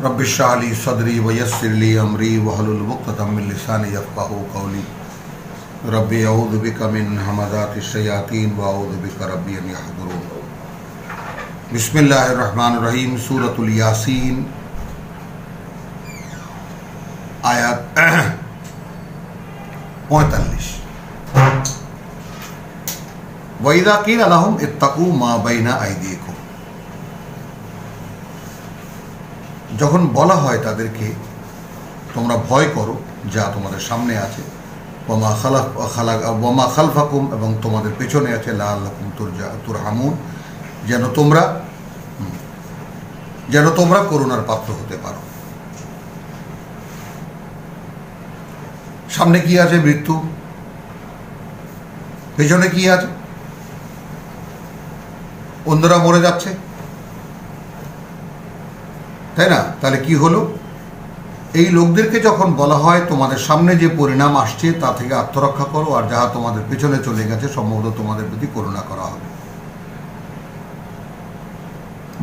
Rabbi इश्रह ली सदरी वयस्सिर ली अमरी वहलुल उक़दतम मिन लिसानी यफ़क़हू क़ौली rabbi अऊज़ु बिका मिन हमाज़ातिश शयातीन व अऊज़ु बिका रब्बि अन यहज़ुरून। बिस्मिल्लाहिर रहमानिर रहीम। सूरतुल यासीन आयत 45। वइज़ा क़ीला लहुम इत्तक़ू मा बैना अयदीकुम, যখন বলা হয় তাদেরকে তোমরা ভয় করো যা তোমাদের সামনে আছে, ওয়ামা খালফাকুম এবং তোমাদের পেছনে আছে, লাআল্লাকুম তুরহামুন যেন তোমরা করুণার পাত্র হতে পারো। সামনে কি আছে? মৃত্যু। পেছনে কি আছে? অন্যরা মরে যাচ্ছে, তাই না? তাহলে কি হলো? এই লোকদেরকে যখন বলা হয় তোমাদের সামনে যে পরিণাম আসছে তা থেকে আত্মরক্ষা করো, আর যাহা তোমাদের পেছনে চলে গেছে সম্ভবত তোমাদের প্রতি করুণা করা হবে।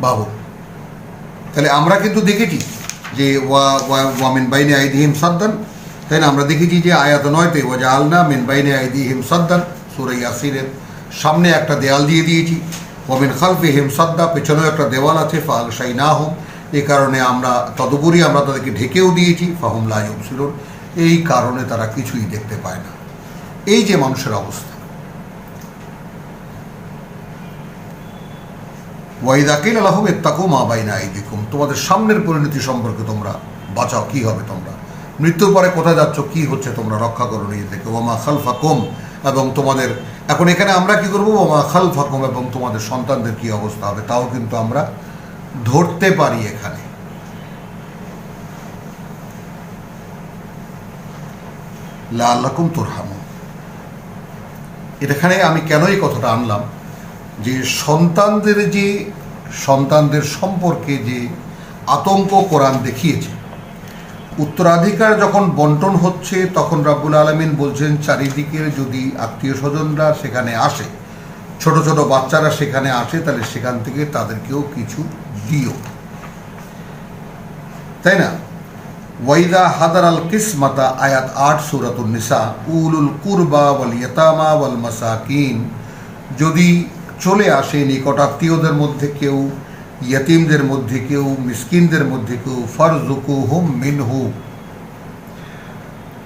বাবু, তাহলে আমরা কিন্তু দেখেছি যে ওয়া মিন বাইনি আইদিহিম সাদ্দান, তাই না? আমরা দেখেছি যে আয়াত 9তে ওয়াজআলনা মিন বাইনি আইদিহিম সাদ্দান, সূরা ইয়াসিনের সামনে একটা দেয়াল দিয়ে দিয়েছি। ওয়া মিন খালফিহিম সাদ্দা, পেছনেও একটা দেওয়াল আছে। ফাগশাইনাহুম, এই কারণে আমরা তদুপরি আমরা তাদেরকে ঢেকেও দিয়েছি। ফাহুম লা ইউবসিরুন, এই কারণে তারা কিছুই দেখতে পায় না। এই যে মানুষের অবস্থা। ওয়াইদা কিলা লাহুম ইত্তাকু মা বাইনা আইদিকুম, তোমাদের সামনের পরিণতি সম্পর্কে তোমরা বাঁচাও, কি হবে তোমরা মৃত্যুর পরে কোথায় যাচ্ছ, কি হচ্ছে তোমরা রক্ষা করো নিজেদেরকে। ওয়ামা খালফাকুম, এবং তোমাদের, এখন এখানে আমরা কি করবো? ওয়ামা খালফাকুম, এবং তোমাদের সন্তানদের কি অবস্থা হবে তাও কিন্তু আমরা ধরতে পারি এখানে। লাআল্লাকুম তুরহামুন, এখানে আমি কেন এই কথাটা আনলাম যে সন্তানদের সম্পর্কে যে আতঙ্ক কোরআন দেখিয়েছে। উত্তরাধিকার যখন বন্টন হচ্ছে তখন রাব্বুল আলামিন বলছেন চারিদিকের যদি আত্মীয় স্বজনরা সেখানে আসে, ছোট ছোট বাচ্চারা সেখানে আসে, তাহলে সেখান থেকে তাদেরকেও কিছু দিও, তাই না? ওয়াইদা হাদার আল কিসমাতা, আয়াত 8 সূরাতুন নিসা, উলুল কুরবা ওয়াল ইয়াতামা ওয়াল মাসাকিন, যদি চলে আসে নিকটাত্মীয়দের মধ্যে কেউ, ইয়তীমদের মধ্যে কেউ, মিসকিনদের মধ্যে কেউ, ফারজুকুহুম মিনহু,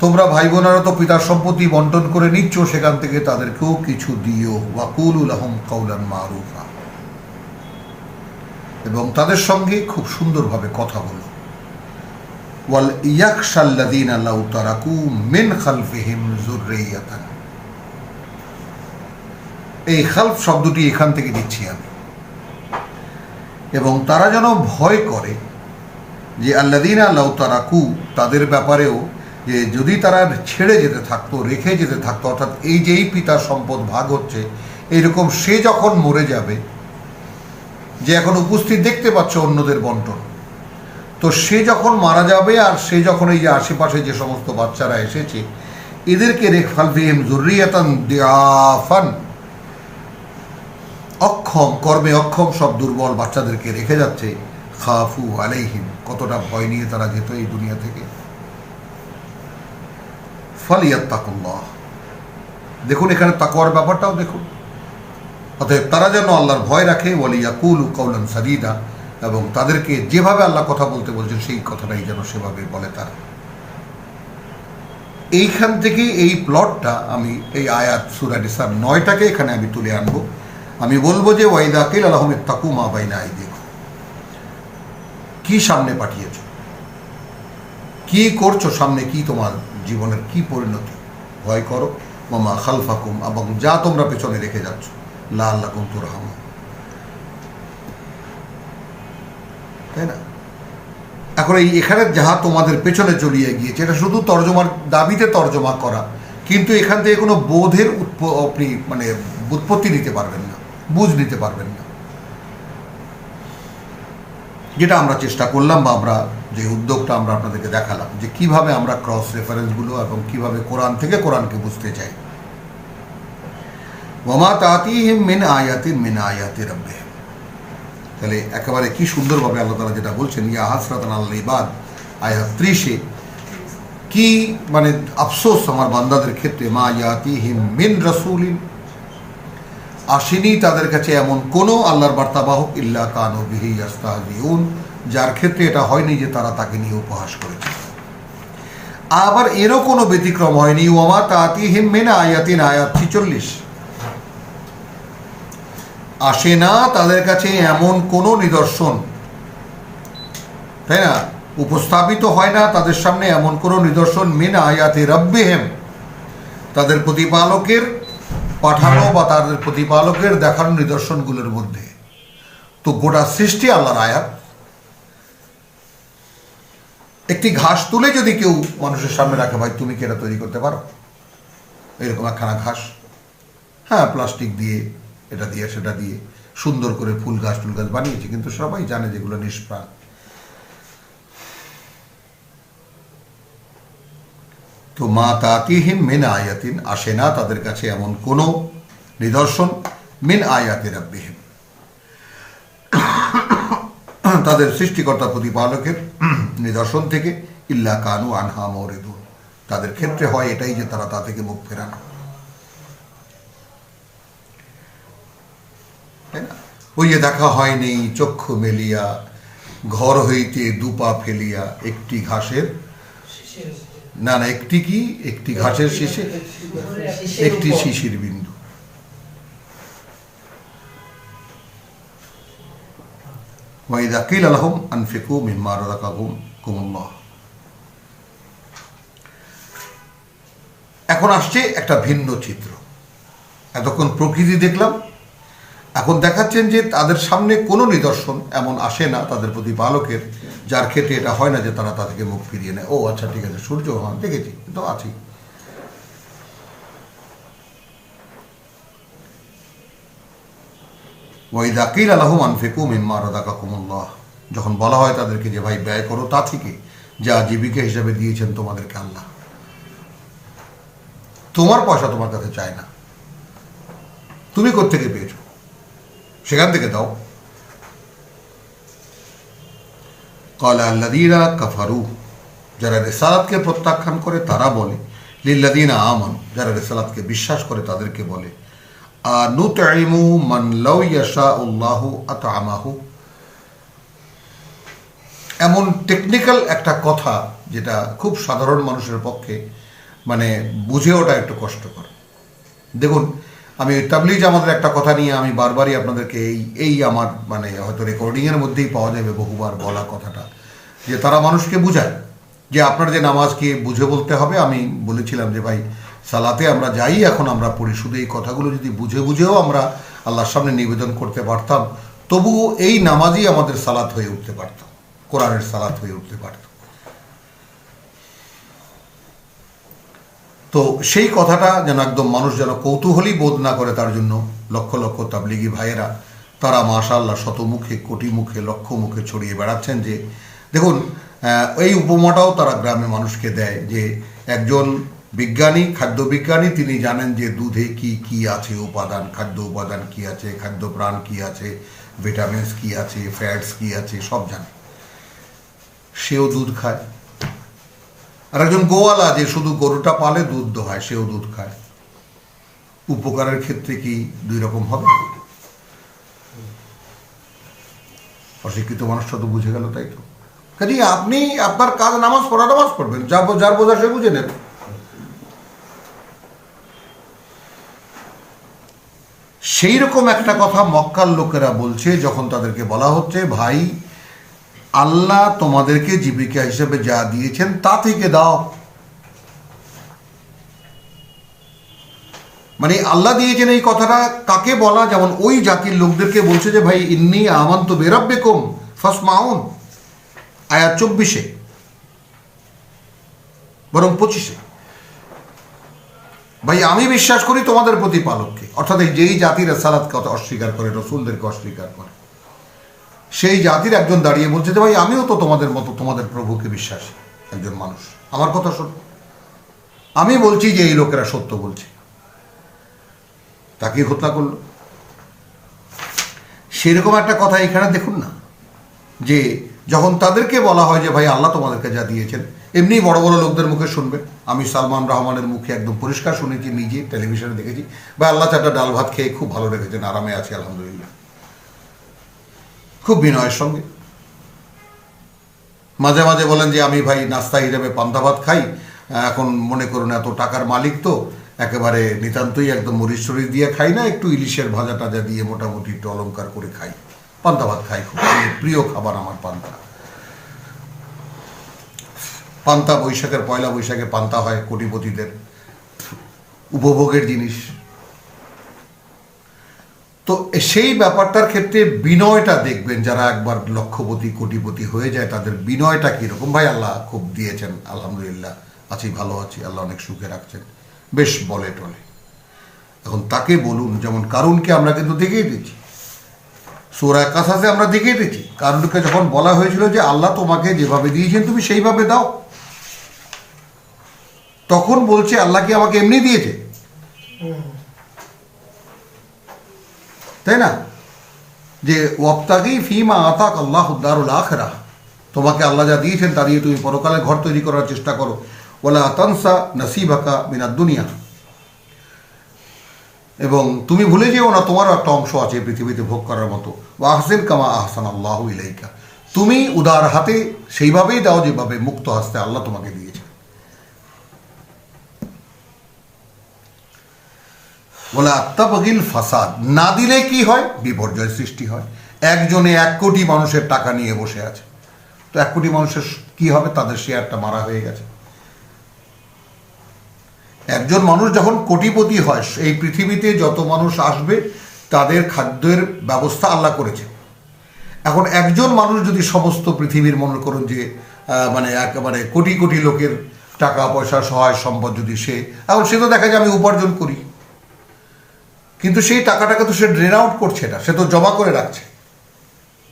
তোমরা ভাই বোনেরা তো পিতার সম্পত্তি বন্টন করে নিচ্ছ, সেখান থেকে তাদেরকেও কিছু দিও। ওয়াকুলু লাহুম কাওলান মারুফা, এবং তাদের সঙ্গে খুব সুন্দরভাবে কথা বলো। ওয়াল ইয়াখশাল্লাযীনা লাউ তারাকু মিন খালফিহিম যুররিয়াতান, এই খালফ শব্দটি এখান থেকে দিচ্ছি আমি, এবং তারা যেন ভয় করে যে আল্লাযীনা লাউ তারাকু, তাদের ব্যাপারেও যে যদি তারা ছেড়ে যেতে থাকতো, রেখে যেতে থাকতো, অর্থাৎ এই যেই পিতার সম্পদ ভাগ হচ্ছে, এইরকম সে যখন মরে যাবে, যে এখন উপস্থিত দেখতে পাচ্ছ অন্যদের বন্টন, তো সে যখন মারা যাবে আর সে যখন এই যে আশেপাশে যে সমস্ত বাচ্চারা এসেছে এদেরকে খালফিহিম যুররিয়াতান দিআফান, অক্ষম, কর্মে অক্ষম, সব দুর্বল বাচ্চাদেরকে রেখে যাচ্ছে। খাফু আলাইহিম, কতটা ভয় নিয়ে তারা যেত এই দুনিয়া থেকে। ফালিয়াত্তাকুল্লাহ, দেখুন এখানে তাকওয়ার ব্যাপারটাও দেখুন। অতএব তারা যেন আল্লাহর ভয় রাখে। ওয়ালিয়াকুলু কাওলান সাদীদা, এবং তাদেরকে যেভাবে আল্লাহ কথা বলতে বলছেন সেই কথাটাই যেন সেভাবে বলে তারা। এইখান থেকে এই প্লটটা আমি এই আয়াত সূরা নিসার 9টাকে এখানে আমি তুলে আনবো। আমি বলবো যে ওয়াইদা কিলা লাহুম ইত্তাকু মা বাইনা আইদিকুম, কি সামনে পাঠিয়েছ, কি করছো সামনে, কি তোমার জীবনের কি পরিণতি, ভয় করো। ওয়ামা খালফাকুম, এবং যা তোমরা পেছনে রেখে যাচ্ছ, লাআল্লাকুম তুরহামুন, তাই না? এখন এখানে যাহা তোমাদের পেছনে চলিয়ে গিয়েছে, এটা শুধু তর্জমার দাবিতে তর্জমা করা, কিন্তু এখান থেকে কোনো বোধের আপনি মানে উৎপত্তি নিতে পারবেন না, বুঝ নিতে পারবেন না। যেটা আমরা চেষ্টা করলাম, বা আমরা যে উদ্যোগটা আমরা আপনাদেরকে দেখালাম, যে কিভাবে আমরা ক্রস রেফারেন্সগুলো এবং কিভাবে কোরআন থেকে কোরআনকে বুঝতে চাই। ওয়ামা তাতিহিম মিন আয়াতিন মিন আয়াতি রাব্বিহিম, তাহলে একেবারে কি সুন্দরভাবে আল্লাহ তাআলা যেটা বলছেন, ইয়া হাসরাতান আলাল ইবাদ, আয়াত 30-এ, কি মানে আফসোস আমার বান্দাদের ক্ষেত্রে, মা ইয়াতিহিম মিন রাসূলিন, আসেনি তাদের কাছে এমন কোনো আল্লাহর বার্তাবাহক, ইল্লা কানু বিহি ইস্তাহজিউন, যার ক্ষেত্রে এটা হয়নি যে তারা তাকে নিয়ে উপহাস করেছে। আবার এরও কোনো ব্যতিক্রম হয়নি, ওয়ামা তাতিহিম মিন আয়াতিন, আয়াত 46, আসে না তাদের কাছে এমন কোনো নিদর্শন, তাই না, উপস্থাপিত হয় না তাদের সামনে এমন কোনো নিদর্শন, মিন আয়াতি রাব্বিহিম, তাদের প্রতিপালকের পাঠানো বা তাদের প্রতিপালকের দেখানো নিদর্শনগুলোর মধ্যে। তো গোটা সৃষ্টি আল্লাহর আয়াত। একটি ঘাস তুলে যদি কেউ মানুষের সামনে রাখে, ভাই তুমি কি এটা তৈরি করতে পারো, এরকম একখানা ঘাস, হ্যাঁ প্লাস্টিক দিয়ে এটা দিয়ে সেটা দিয়ে সুন্দর করে ফুল গাছ টুল গাছ বানিয়েছে, কিন্তু সবাই জানে যেগুলো নিষ্প্রাণ। তো মা তাতিহিম মিন আয়াতিন, আসে না তাদের কাছে এমন কোনো নিদর্শন, মিন আয়াতি রাব্বিহিম, তাদের সৃষ্টিকর্তা প্রতিপালকের নিদর্শন থেকে, ইল্লা কানু আনহা মুরিদুন, তাদের ক্ষেত্রে হয় এটাই যে তারা তা থেকে মুখ ফেরানো, তাই না। ওই যে দেখা হয়নি চক্ষু মেলিয়া, ঘর হইতে দুপা ফেলিয়া, একটি ঘাসের, না না একটি কি, একটি ঘাসের শীষে একটি শিশির বিন্দু। ওয়াইদা কিলা লাহুম আনফিকু মিম্মা রাযাকাকুমুল্লাহ। এখন আসছে একটা ভিন্ন চিত্র। এতক্ষণ প্রকৃতি দেখলাম, এখন দেখাচ্ছেন যে তাদের সামনে কোনো নিদর্শন এমন আসে না তাদের প্রতিপালকের, যার ক্ষেত্রে এটা হয় না যে তারা তা থেকে মুখ ফিরিয়ে নেয়। ও আচ্ছা ঠিক আছে, সূর্য হ্যাঁ দেখেছি, তো আছি। ওয়াইদা কিলা লাহুম আনফিকু মিম্মা রাযাকাকুমুল্লাহ, যখন বলা হয় তাদেরকে যে ভাই ব্যয় করো তা থেকে যা জীবিকা হিসাবে দিয়েছেন তোমাদেরকে আল্লাহ, তোমার পয়সা তোমার কাছে চায় না, তুমি কোত্থেকে পেয়েছো সেখান থেকে দাও। ক্বালা আল্লাযীনা কাফারু, যারা রিসালাতকে প্রত্যাখ্যান করে তারা বলে, লিল্লাযীনা আমানু, যারা রিসালাতকে বিশ্বাস করে তাদেরকে বলে, আনুতঈমু মান লাউ ইয়াশাউল্লাহু আতআমাহু। এমন টেকনিক্যাল একটা কথা যেটা খুব সাধারণ মানুষের পক্ষে মানে বুঝে ওঠা একটু কষ্টকর। দেখুন, আমি তাবলীগ জামাতের একটা কথা নিয়ে আমি বারবারই আপনাদেরকে এই আমার মানে হয়তো রেকর্ডিংয়ের মধ্যেই পাওয়া যাবে বহুবার বলা কথাটা, যে তারা মানুষকে বুঝায় যে আপনার যে নামাজকে বুঝে বলতে হবে। আমি বলেছিলাম যে ভাই সালাতে আমরা যাই, এখন আমরা পড়ি, শুধু এই কথাগুলো যদি বুঝে বুঝেও আমরা আল্লাহর সামনে নিবেদন করতে পারতাম, তবুও এই নামাজই আমাদের সালাত হয়ে উঠতে পারত, কোরআনের সালাত হয়ে উঠতে পারত। তো সেই কথাটা যেন একদম মানুষ যেন কৌতূহলী বোধ না করে, তার জন্য লক্ষ লক্ষ তাবলিগি ভাইয়েরা তারা মাশাআল্লাহ শতমুখে, কোটি মুখে, লক্ষ মুখে ছড়িয়ে বেড়াচ্ছেন। যে দেখুন, এই উপমাটাও তারা গ্রামে মানুষকে দেয় যে একজন বিজ্ঞানী, খাদ্য বিজ্ঞানী, তিনি জানেন যে দুধে কি কি আছে উপাদান, খাদ্য উপাদান কি আছে, খাদ্য প্রাণ কি আছে, ভিটামিনস কি আছে, ফ্যাটস কি আছে, সব জানে, সেও দুধ খায়। আর একজন গোয়ালা যে শুধু গরুটা পালে দুধ দোহায়, সেও দুধ খায়। উপকারের ক্ষেত্রে কি দুই রকম হবে? অশিক্ষিত মানুষটা তো বুঝে গেল, তাই তো। কাজে আপনি আপনার কাজ নামাজ পড়া, নামাজ পড়বেন, যার বোঝা সে বুঝে নেন। সেই রকম একটা কথা মক্কার লোকেরা বলছে যখন তাদেরকে বলা হচ্ছে ভাই আল্লাহ তোমাদেরকে জীবিকা হিসেবে যা দিয়েছেন তা থেকে দাও। মানে আল্লাহ দিয়েছেন এই কথাটা কাকে বলা? যেমন ওই জাতির লোকদেরকে বলছে যে ভাই ইন্নী আমানতু বিরাব্বিকুম ফাসমাউন, আয়াত 24-এ, বরং 25-এ, ভাই আমি বিশ্বাস করি তোমাদের প্রতিপালককে। অর্থাৎ যেই জাতির রিসালাতকে অস্বীকার করে, রসুলদেরকে অস্বীকার করে, সেই জাতির একজন দাঁড়িয়ে বলছে যে ভাই আমিও তো তোমাদের মতো তোমাদের প্রভুকে বিশ্বাসী একজন মানুষ, আমার কথা সত্য, আমি বলছি যে এই লোকেরা সত্য বলছে। তাকে হত্যা করলো। সেরকম একটা কথা এখানে দেখুন না, যে যখন তাদেরকে বলা হয় যে ভাই আল্লাহ তোমাদেরকে যা দিয়েছেন, এমনি বড় বড় লোকদের মুখে শুনবে। আমি সালমান রহমানের মুখে একদম পরিষ্কার শুনেছি, নিজে টেলিভিশনে দেখেছি, বা আল্লাহ চারটা ডাল ভাত খেয়ে খুব ভালো রেখেছেন, আরামে আছি আলহামদুলিল্লাহ, খুব বিনয়ের সঙ্গে। মাঝে মাঝে বলেন যে আমি ভাই নাস্তা হিসেবে পান্তা ভাত খাই, এখন মনে করুন এত টাকার মালিক তো একেবারে নিতান্তই একদম মরিচ টরিচ দিয়ে খাই না, একটু ইলিশের ভাজা টাজা দিয়ে মোটামুটি একটু অলঙ্কার করে খাই, পান্তা ভাত খাই, খুব প্রিয় খাবার আমার পান্তা। পান্তা বৈশাখের পয়লা বৈশাখে পান্তা হয়, কোটিপতিদের উপভোগের জিনিস। তো সেই ব্যাপারটার ক্ষেত্রে বিনয়টা দেখবেন, যারা একবার লক্ষপতি কোটিপতি হয়ে যায় তাদের বিনয়টা কীরকম। ভাই আল্লাহ খুব দিয়েছেন আলহামদুলিল্লাহ, আছি, ভালো আছি, আল্লাহ অনেক সুখে রাখছেন, বেশ বলে টলে। এখন তাকে বলুন, যেমন কারুনকে আমরা কিন্তু দেখিয়ে দিচ্ছি, সূরা কাসাসে আমরা দেখিয়ে দিচ্ছি, কারুনকে যখন বলা হয়েছিল যে আল্লাহ তোমাকে যেভাবে দিয়েছেন তুমি সেইভাবে দাও, তখন বলছে আল্লাহ কি আমাকে এমনি দিয়েছে, তাই না? যে ওয়াবতাগি ফিমা আতাক আল্লাহু দারুল আখিরাহ, তোমাকে আল্লাহ যা দিয়েছেন তা দিয়ে তুমি পরকালে ঘর তৈরি করার চেষ্টা করো। ওয়ালা তানসা নাসিবাকা মিনাদ দুনিয়া, এবং তুমি ভুলে যেও না তোমারও একটা অংশ আছে পৃথিবীতে ভোগ করার মতো। ওয়া আহসিন কামা আহসান আল্লাহু ইলাইকা, তুমি উদার হাতে সেইভাবেই দাও যেভাবে মুক্ত হস্তে আল্লাহ তোমাকে দিয়েছে। বলে আত্মাবগিল ফাসাদ, না দিলে কি হয়? বিপর্যয় সৃষ্টি হয়। একজনে 1 কোটি মানুষের টাকা নিয়ে বসে আছে, তো 1 কোটি মানুষের কি হবে? তাদের শেয়ারটা মারা হয়ে গেছে। একজন মানুষ যখন কোটিপতি হয়, এই পৃথিবীতে যত মানুষ আসবে তাদের খাদ্যের ব্যবস্থা আল্লাহ করেছে। এখন একজন মানুষ যদি সমস্ত পৃথিবীর, মনে করুন যে মানে একেবারে কোটি কোটি লোকের টাকা পয়সা সহায় সম্পদ যদি সে, এখন সে তো দেখা যায় আমি উপার্জন করি, কিন্তু সেই টাকাটাকে তো সে ড্রেন আউট করছে না, সে তো জমা করে রাখছে,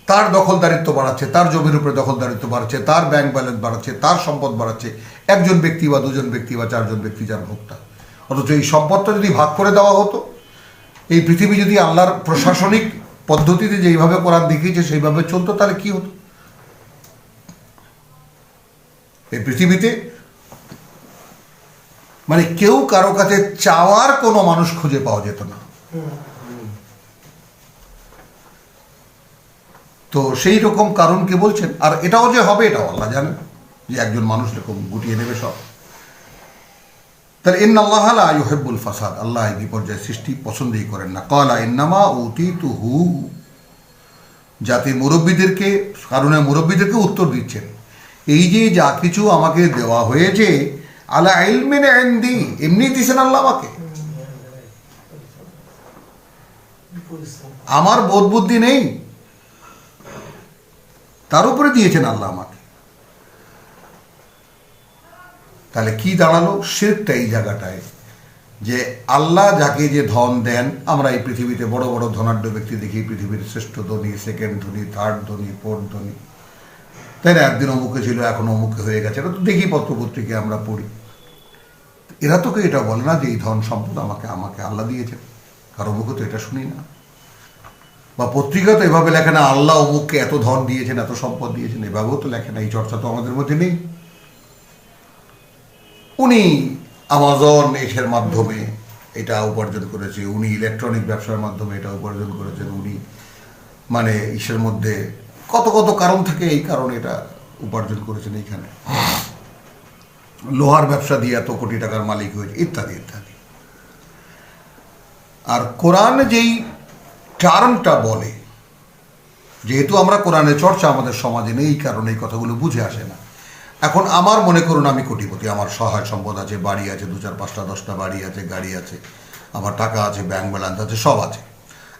তার দখলদারিত্ব বাড়াচ্ছে, তার জমির উপরে দখলদারিত্ব বাড়াচ্ছে, তার ব্যাংক ব্যালেন্স বাড়াচ্ছে, তার সম্পদ বাড়াচ্ছে, একজন ব্যক্তি বা 2জন ব্যক্তি বা 4জন ব্যক্তি যার ভোক্তা। অথচ এই সম্পদটা যদি ভাগ করে দেওয়া হতো, এই পৃথিবী যদি আল্লাহর প্রশাসনিক পদ্ধতিতে যেইভাবে কোরআন দেখিয়েছে সেইভাবে চলতো, তাহলে কি হতো? এই পৃথিবীতে মানে কেউ কারো কাছে চাওয়ার কোনো মানুষ খুঁজে পাওয়া যেত না। তো সেই রকম কারণকে বলছেন, আর এটাও যে হবে এটাও আল্লাহ জানেন, যে একজন মানুষ এরকম গুটিয়ে নেবে সব। তাহলে ইন্নাল্লাহা লা ইউহিব্বুল ফাসাদ, আল্লাহ এই বিপর্যয় সৃষ্টি পছন্দই করেন না। ক্বালা ইন্নামা উতিতুহু, জাতির মুরব্বীদেরকে, কারণের মুরব্বীদেরকে উত্তর দিচ্ছেন, এই যে যা কিছু আমাকে দেওয়া হয়েছে, আলা ইলমিন ইনদি, এমনি দিয়েছেন আল্লাহ আমাকে, আমার বোধ বুদ্ধি নেই, তার উপরে দিয়েছেন আল্লাহ আমাকে। তাহলে কি দাঁড়ালো? শিরকটা এই জায়গাটায়, যে আল্লাহ যাকে যে ধন দেন, আমরা এই পৃথিবীতে বড় বড় ধনাঢ্য ব্যক্তি দেখি, পৃথিবীর শ্রেষ্ঠ ধনী, সেকেন্ড ধনী, থার্ড ধনী, ফোর্থ ধনী, তাই না? একদিন অমুকে ছিল, এখন অমুকে হয়ে গেছে, এটা তো দেখি পত্রপত্রিকায় আমরা পড়ি। এরা তোকে এটা বলে না যে এই ধন সম্পদ আমাকে আমাকে আল্লাহ দিয়েছেন, কারো মুখে তো এটা শুনি না, বা পত্রিকা তো এভাবে লেখে না আল্লাহ অমুককে এত ধন দিয়েছেন, এত সম্পদ দিয়েছেন, এভাবেও তো লেখে না। এই চর্চা তো আমাদের মধ্যে নেই। উনি আমাজন এর মাধ্যমে এটা উপার্জন করেছে, উনি ইলেকট্রনিক ব্যবসার মাধ্যমে এটা উপার্জন করেছেন, উনি মানে ইসের মধ্যে কত কত কারণ থাকে, এই কারণে এটা উপার্জন করেছেন, এইখানে লোহার ব্যবসা দিয়ে এত কোটি টাকার মালিক হয়েছে, ইত্যাদি ইত্যাদি। আর কোরআন যেই টার্মটা বলে, যেহেতু আমরা কোরআনের চর্চা আমাদের সমাজে নেই, এই কারণে এই কথাগুলো বুঝে আসে না। এখন আমার মনে করুন আমি কোটিপতি, আমার সহায় সম্পদ আছে, বাড়ি আছে, 2, 4, 5টা 10টা বাড়ি আছে, গাড়ি আছে, আমার টাকা আছে, ব্যাংক ব্যালেন্স আছে, সব আছে।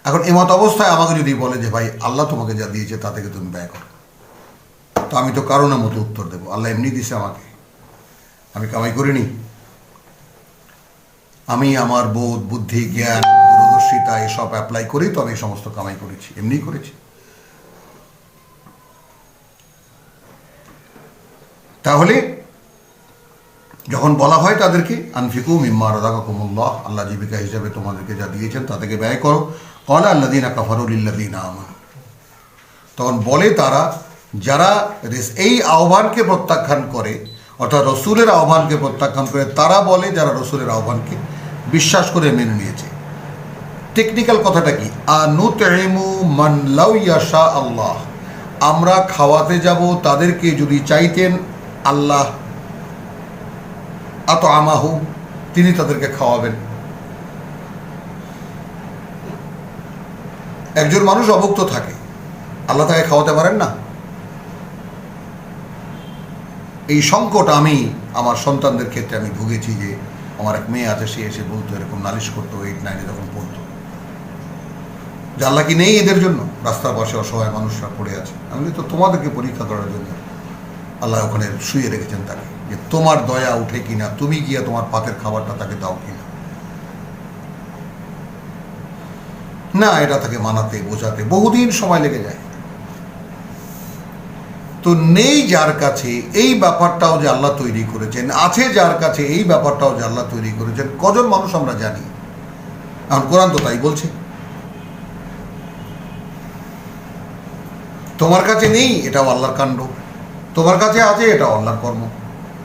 এখন এমত অবস্থায় আমাকে যদি বলে যে ভাই আল্লাহ তোমাকে যা দিয়েছে তা থেকে তুমি ব্যয় করো, তো আমি তো কারণের মতো উত্তর দেবো, আল্লাহ এমনি দিছে আমাকে, আমি কামাই করিনি, আমি আমার বোধ বুদ্ধি জ্ঞান দূরদর্শিতা এসব অ্যাপ্লাই করেই তো আমি এই সমস্ত কামাই করেছি, এমনিই করেছি। তাহলে যখন বলা হয় তাদেরকে আনফিকু মিম্মা রাযাকাকুমুল্লাহ, আল্লাহ জীবিকা হিসাবে তোমাদেরকে যা দিয়েছেন তা থেকে ব্যয় করো। ক্বালা আল্লাযীনা কাফারু লিল্লাযীনা আমানু, তখন বলে তারা যারা এই আহ্বানকে প্রত্যাখ্যান করে, অর্থাৎ রসুলের আহ্বানকে প্রত্যাখ্যান করে, তারা বলে যারা রসুলের আহ্বানকে বিশ্বাস করে মেনে নিয়েছে। টেকনিক্যাল কথাটা কি? আনুতইমু মান লাউ ইয়াশা আল্লাহ, আমরা খাওয়াতে যাব তাদেরকে যদি চাইতেন আল্লাহ, আত আমাহু, তিনি তাদেরকে খাওয়াবেন। একজন মানুষ অভুক্ত থাকে, আল্লাহ তাকে খাওয়াতে পারেন না? এই সংকট আমি আমার সন্তানদের ক্ষেত্রে আমি ভুগেছি। যে আমার এক মেয়ে আছে, সে এসে বলতো, এরকম নালিশ করতো 8-9 যখন পড়তো, যে আল্লাহ কি নেই এদের জন্য? রাস্তার পাশে অসহায় মানুষরা পড়ে আছে। আমি তো তোমাদেরকে পরীক্ষা করার জন্য আল্লাহ ওখানে শুয়ে রেখেছেন তাকে, যে তোমার দয়া উঠে কিনা, তুমি গিয়ে তোমার পাতের খাবারটা তাকে দাও কিনা। না, এটা তাকে মানাতে বোঝাতে বহুদিন সময় লেগে যায়। তো নেই যার কাছে এই ব্যাপারটাও যে আল্লাহ তৈরি করেছেন, আছে যার কাছে এই ব্যাপারটাও যে আল্লাহ তৈরি করেছেন, কজন মানুষ আমরা জানি? এখন কোরআন তো তাই বলছে। তোমার কাছে নেই, এটাও আল্লাহর কাণ্ড। তোমার কাছে আছে, এটাও আল্লাহর কর্ম,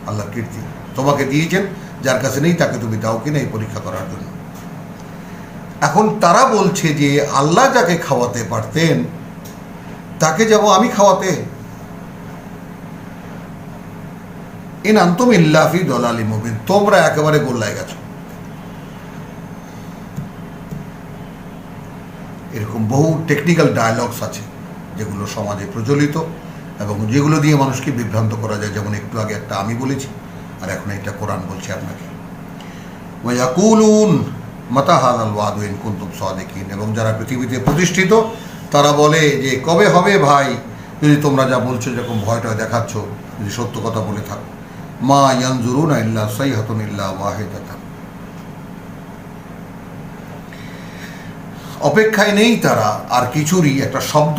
আল্লাহর কীর্তি। তোমাকে দিয়েছেন, যার কাছে নেই তাকে তুমি দাও কিনা এই পরীক্ষা করার জন্য। এখন তারা বলছে যে আল্লাহ যাকে খাওয়াতে পারতেন তাকে যাব আমি খাওয়াতে। ইন আনতুম ইল্লা ফি দালালিম মুবিন, তোমরা একেবারে গোল্লায় গেছো। এরকম বহু টেকনিক্যাল ডায়ালগস আছে যেগুলো সমাজে প্রচলিত এবং যেগুলো দিয়ে মানুষকে বিভ্রান্ত করা যায়। যেমন একটু আগে একটা আমি বলেছি, আর এখন একটা কোরআন বলছে আপনাকে। ওয়া ইয়াকুলুন মাতা হাযাল ওয়াদু ইন কুনতুম সাদিকিন, এবং যারা পৃথিবীতে প্রতিষ্ঠিত তারা বলে যে কবে হবে ভাই, যদি তোমরা যা বলছো যেরকম ভয়টা দেখাচ্ছ, যদি সত্য কথা বলে থাকো। মা ইয়ানজুরুনা ইল্লা সাইহাতুন ইল্লা ওয়াহিদাতান, অপেক্ষায় নেই তারা আর কিছুরই, একটা শব্দ,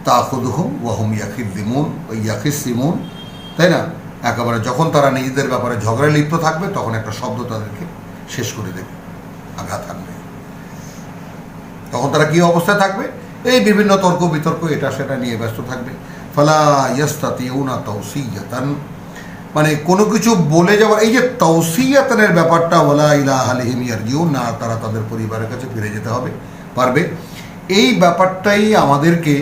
তাখুযুহুম ওয়া হুম ইয়াখিসিমুন, তাই না? একেবারে যখন তারা নিজেদের ব্যাপারে ঝগড়ায় লিপ্ত থাকবে তখন একটা শব্দ তাদেরকে শেষ করে দেবে, আঘাত আনবে। তখন তারা কি অবস্থায় থাকবে? এই বিভিন্ন তর্ক বিতর্ক এটা সেটা নিয়ে ব্যস্ত থাকবে। ফালা ইয়াস্তাতিউনা তাওসিয়াতান, মানে কোনো কিছু বলে যাওয়ার, এই যে তাওসিয়াতানের ব্যাপারটা, ওয়ালা ইলা আহলিহিম ইয়ারজিউন, না তারা তাদের পরিবারের কাছে ফিরে যেতে পারবে, এই ব্যাপারটাই আমাদেরকে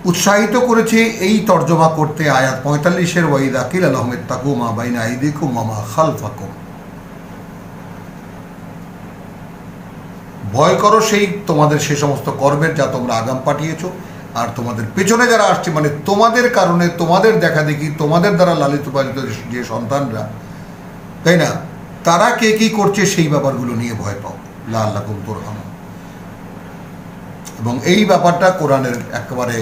উৎসাহিত করেছে এই তর্জমা করতে আয়াত 45-এর ওয়াইদা কিলা লাহুম ইত্তাকু মা বাইনা আইদিকুম ওয়া মা খালফাকুম, ভয় করো সেই তোমাদের সে সমস্ত কর্মের যা তোমরা আগাম পাঠিয়েছ, আর তোমাদের পেছনে যারা আসছে, মানে তোমাদের কারণে, তোমাদের দেখা দেখি, তোমাদের দ্বারা লালিত পালিত যে সন্তানরা, তাই না, তারা কে কি করছে সেই ব্যাপারগুলো নিয়ে ভয় পাও, লাআল্লাকুম তুরহামুন। এবং এই ব্যাপারটা কোরআনের একেবারে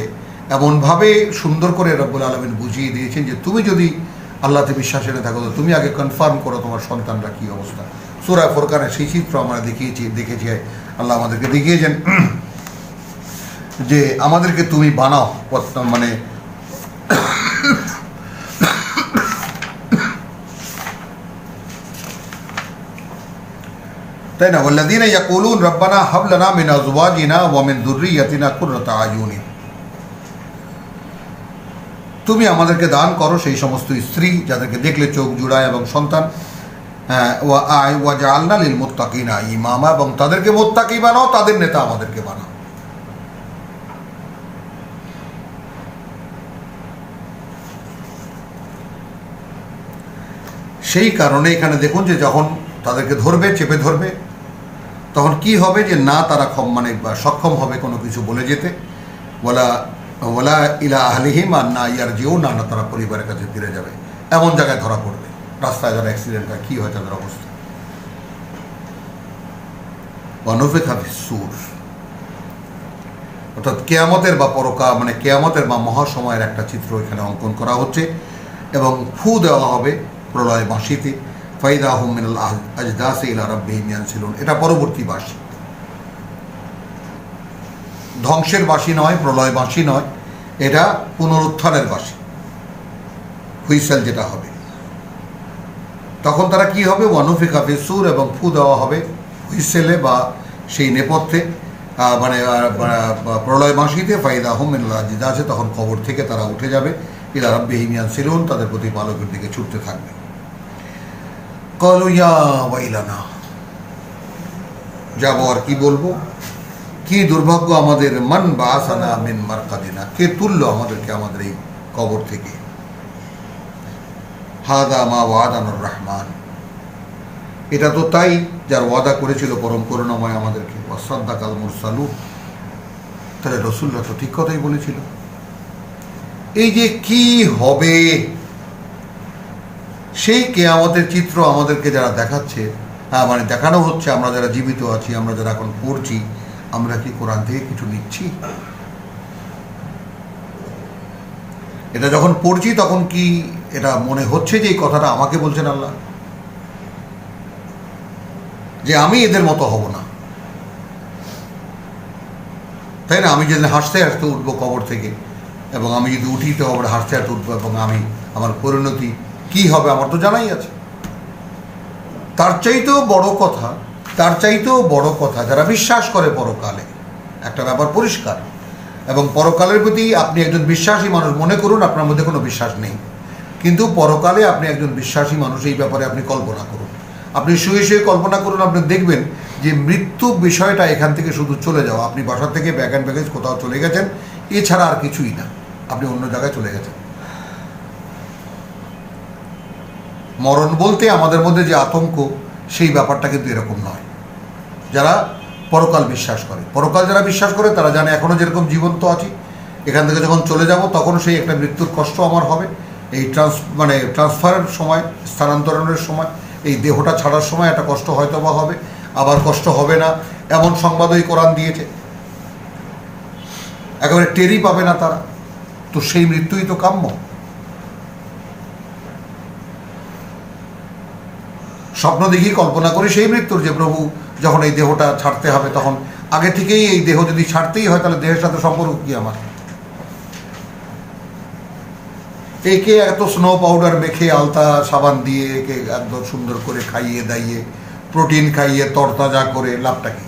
এমনভাবে সুন্দর করে রব্বুল আলামিন বুঝিয়ে দিয়েছেন যে তুমি যদি আল্লাহতে বিশ্বাস এনে থাকো তো তুমি আগে কনফার্ম করো তোমার সন্তানরা কি অবস্থা। সূরা ফুরকানের সেই চিত্র আমরা দেখেছি আল্লাহ আমাদেরকে দেখিয়েছেন যে আমাদেরকে তুমি বানাও, মানে তাই না, ওয়াল্লাযীনা ইয়াকুলুন রাব্বানা হাব লানা মিন আযওয়াজিনা ওয়া মিন যুররিয়্যাতিনা কুররাতা আয়ুনিন, তুমি আমাদেরকে দান করো সেই সমস্ত স্ত্রী যাদেরকে দেখলে চোখ জুড়ায় এবং সন্তান, ওয়া জাআলনা লিল মুত্তাকিনা ইমামা, এবং তাদেরকে মুত্তাকি বানাও, তাদের নেতা আমাদেরকে বানাও। সেই কারণে এখানে দেখুন যে যখন তাদেরকে ধরবে, চেপে ধরবে, তখন কি হবে যে না তারা মানে সক্ষম হবে কোনো কিছু বলে যেতে, ওয়ালা ইলা আহলিহিম আর না ইয়ারজিউন, না তারা পরিবারের কাছে ফিরে যাবে, এমন জায়গায় ধরা পড়বে। রাস্তায় যারা অ্যাক্সিডেন্ট হয় কি হয় তাদের অবস্থা। ওয়ানুফিখা ফিস-সূর, অর্থাৎ কেয়ামতের বা মানে কেয়ামতের বা মহাসময়ের একটা চিত্র এখানে অঙ্কন করা হচ্ছে, এবং ফু দেওয়া হবে প্রলয় বাঁশিতে, ফাইদা হুম মিনাল আজদাসি ইলা রাব্বিহিম ইয়ানসিলুন, এটা পরবর্তী বাঁশি, ধ্বংসের বাঁশি নয়, প্রলয় বাঁশি নয়, এটা পুনরুত্থানের বাঁশি, হুইসেল যেটা হবে। তখন তারা কি হবে? ওয়ানুফিখা ফিস-সূর, এবং ফু দেওয়া হবে হুইসেলে বা সেই নেপথ্যে, প্রলয় মাসিতে ফাইদা হোমেন্লা যেটা আছে, তখন কবর থেকে তারা উঠে যাবে, ইলা রাব্বিহিম ইয়ানসিলুন, তাদের প্রতি পালকের দিকে ছুটতে থাকবে। ক্বালু ইয়া ওয়াইলানা, যাবো আর কি বলবো, কি দুর্ভাগ্য আমাদের, মান বাআসানা মিন মারকাদিনা, কে তুললো আমাদেরকে আমাদের এই কবর থেকে। হাদা মা ওয়াদানুর রহমান, এটা তো তাই যার ওয়াদা করেছিল পরম করুণাময় আমাদেরকে। ওয়াসাদ্দাকাল মুরসালুন, তাহলে রসুলরা তো ঠিক কথাই বলেছিল। এই যে কি হবে, সেই কিয়ামতের চিত্র আমাদেরকে যারা দেখাচ্ছে, দেখানো হচ্ছে, আমরা যারা জীবিত আছি, আমরা যারা এখন পড়ছি, আমরা কি কোরআন থেকে কিছু নিচ্ছি? এটা যখন পড়ছি তখন কি এটা মনে হচ্ছে যে এই কথাটা আমাকে বলছেন আল্লাহ, যে আমি এদের মতো হব না, তাই না? আমি যদি হাসতে হাসতে উঠবো কবর থেকে, এবং আমি যদি উঠি তো আবার হাসতে হাসতে উঠবো, এবং আমার পরিণতি কি হবে আমার তো জানাই আছে। তার চাইতেও বড় কথা যারা বিশ্বাস করে পরকালে, একটা ব্যাপার পরিষ্কার, এবং পরকালের প্রতি আপনি একজন বিশ্বাসী মানুষ, মনে করুন আপনার মধ্যে কোনো বিশ্বাস নেই, কিন্তু পরকালে আপনি একজন বিশ্বাসী মানুষ, এই ব্যাপারে আপনি কল্পনা করুন, আপনি শুয়ে শুয়ে কল্পনা করুন, আপনি দেখবেন যে মৃত্যু বিষয়টা এখান থেকে শুধু চলে যাওয়া, আপনি বাসা থেকে ব্যাগ অ্যান্ড ব্যাগেজ কোথাও চলে গেছেন, এছাড়া আর কিছুই না, আপনি অন্য জায়গায় চলে গেছেন। মরণ বলতে আমাদের মধ্যে যে আতঙ্ক, সেই ব্যাপারটা কিন্তু এরকম নয়। যারা পরকাল বিশ্বাস করে, যারা বিশ্বাস করে তারা জানে এখনও যেরকম জীবন্ত আছি, এখান থেকে যখন চলে যাব তখন সেই একটা মৃত্যুর কষ্ট আমার হবে, এই ট্রান্সফারের সময়, স্থানান্তরণের সময়, এই দেহটা ছাড়ার সময় একটা কষ্ট হয়তো বা হবে, আবার কষ্ট হবে না এমন সংবাদই কোরআন দিয়েছে, একেবারে টেরই পাবে না তারা। তো সেই মৃত্যুই তো কাম্য। স্বপ্ন দেখি কল্পনা করি সেই মৃত্যুর, যে প্রভু যখন এই দেহটা ছাড়তে হবে, তখন আগে থেকেই এই দেহ যদি ছাড়তেই হয়, তাহলে দেহের সাথে সম্পর্ক কি আমার? একে এত স্নো পাউডার মেখে, আলতা সাবান দিয়ে একে একদম সুন্দর করে খাইয়ে দাইয়ে, প্রোটিন খাইয়ে তরতাজা করে লাভটা কি?